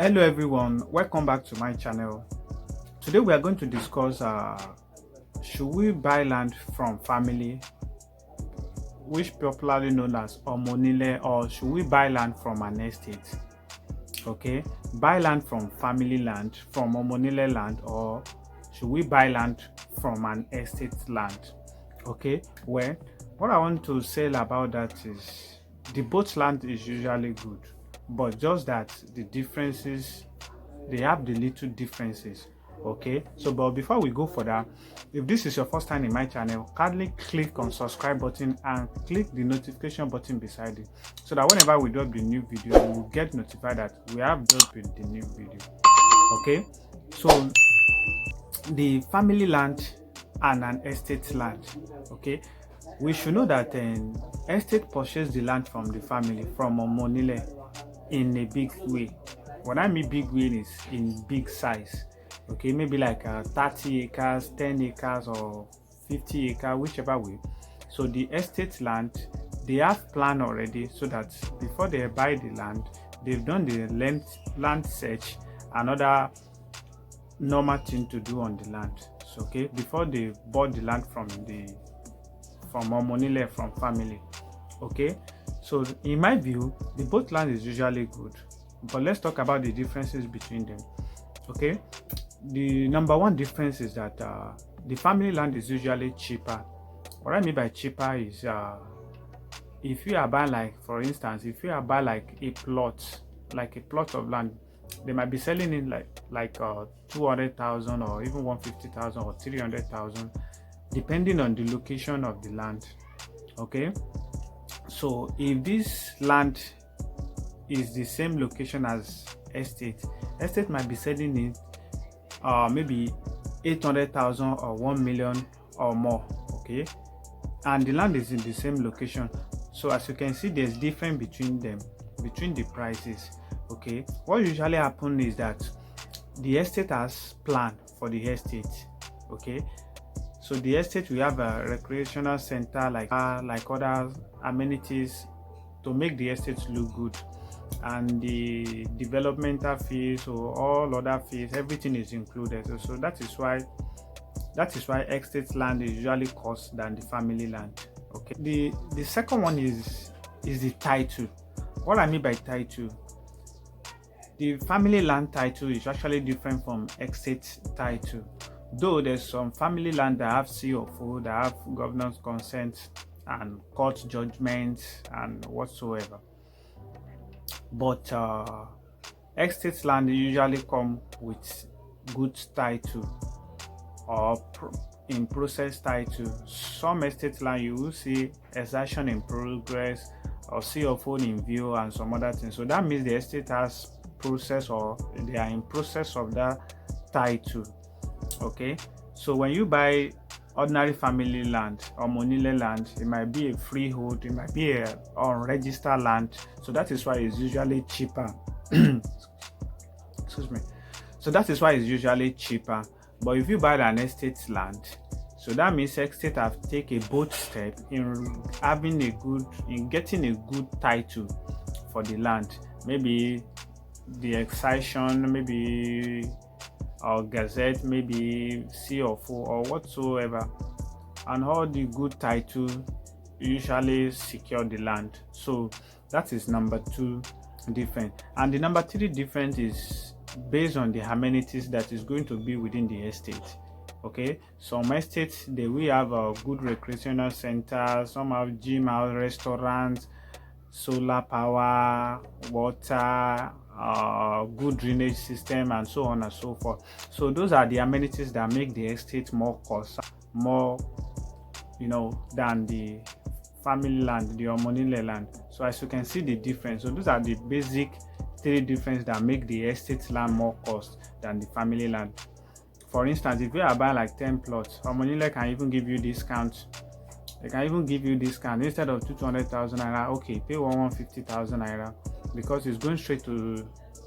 Hello everyone, welcome back to my channel. Today we are going to discuss should we buy land from family, which popularly known as omo onile, or should we buy land from an estate? Okay, buy land from family land, from omo onile land, or should we buy land from an estate land? Okay, well, what I want to say about that is the both land is usually good, but just that the differences, they have the little differences. Okay, so but before we go for that, if this is your first time in my channel, kindly click on subscribe button and click the notification button beside it, so that whenever we drop the new video, you will get notified that we have dropped the new video. Okay, so the family land and an estate land. Okay, we should know that estate purchase the land from the family, from omo onile, in a big way. What I mean big way is in big size. Okay, maybe like 30 acres, 10 acres, or 50 acres, whichever way. So the estate land, they have plan already, so that before they buy the land, they've done the land search, another normal thing to do on the land. So okay, before they bought the land from omo onile, from family. Okay, so in my view, the both land is usually good, but let's talk about the differences between them. Okay, the number one difference is that the family land is usually cheaper. What I mean by cheaper is if you are buying, like for instance, if you are buying like a plot of land, they might be selling it like 200,000, or even 150,000, or 300,000, depending on the location of the land. Okay, so if this land is the same location as estate might be selling it maybe 800,000 or 1 million or more. Okay, and the land is in the same location. So as you can see, there's difference between them, between the prices. Okay, what usually happens is that the estate has plan for the estate. Okay, so the estate will have a recreational center, like other amenities, to make the estate look good, and the developmental fees or all other fees, everything is included. So that is why estate land is usually cost than the family land. Okay, the second one is the title. What I mean by title, the family land title is actually different from estate title, though there's some family land that have CFO, that have governance consent and court judgments and whatsoever. But estate land usually come with good title, or in process title. Some estate land you will see exertion in progress, or CFO in view, and some other things. So that means the estate has process, or they are in process of that title. Okay, so when you buy ordinary family land or omo onile land, it might be a freehold, it might be a unregistered land. So that is why it's usually cheaper. Excuse me. So that is why it's usually cheaper. But if you buy an estate land, so that means estate have taken a bold step in getting a good title for the land. Maybe the excision, maybe or gazette, maybe CFO or whatsoever, and all the good title usually secure the land. So that is number two difference. And the number three difference is based on the amenities that is going to be within the estate. Okay, some estates, they will have a good recreational center, some have gym, house, restaurants, solar power, water, good drainage system, and so on and so forth. So those are the amenities that make the estate more than the family land, the omo onile land. So as you can see the difference. So those are the basic three differences that make the estate land more cost than the family land. For instance, if you are buying like 10 plots, omo onile can even give you discount. They can even give you discount. Instead of 200,000 naira, okay, pay 150,000 naira, because it's going straight to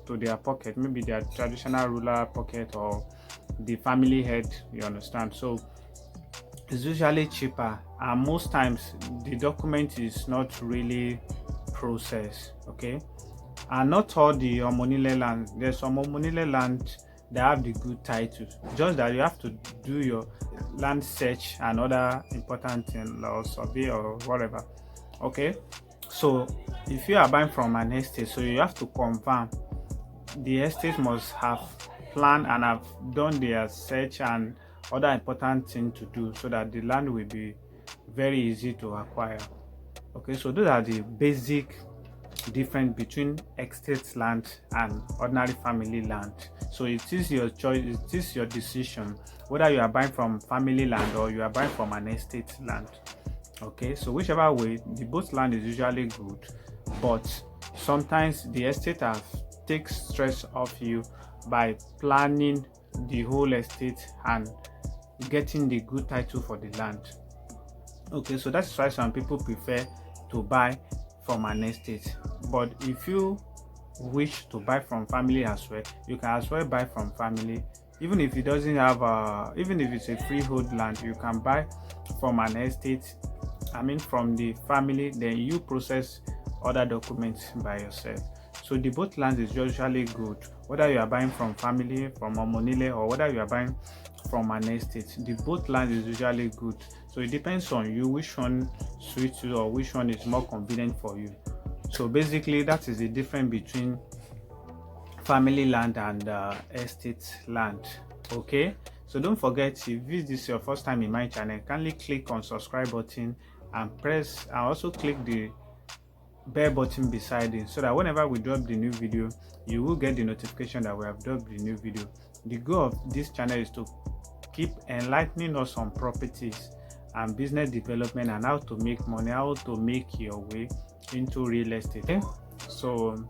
their pocket, maybe their traditional ruler pocket, or the family head, you understand. So it's usually cheaper, and most times the document is not really processed. Okay, And not all the omo onile land. There's some omo onile land that have the good titles. Just that you have to do your land search and other important things, or survey or whatever. Okay, so if you are buying from an estate, so you have to confirm the estate must have planned and have done their search and other important things to do, so that the land will be very easy to acquire. Okay, so those are the basic difference between estate land and ordinary family land. So it is your choice, it is your decision whether you are buying from family land or you are buying from an estate land. Okay, so whichever way, the both land is usually good, but sometimes the estate have takes stress off you by planning the whole estate and getting the good title for the land. Okay, so that's why some people prefer to buy from an estate. But if you wish to buy from family as well, you can as well buy from family. Even if it doesn't have even if it's a freehold land, you can buy from an estate, I mean from the family, then you process other documents by yourself. So the both lands is usually good, whether you are buying from family, from omo onile, or whether you are buying from an estate. The both land is usually good. So it depends on you which one suits you or which one is more convenient for you. So basically that is the difference between family land and estate land. Okay, so don't forget, if this is your first time in my channel, kindly click on subscribe button and press and also click the bell button beside it, so that whenever we drop the new video, you will get the notification that we have dropped the new video. The goal of this channel is to keep enlightening us on properties and business development and how to make money, how to make your way into real estate. Okay? So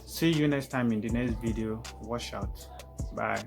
see you next time in the next video. Watch out. Bye.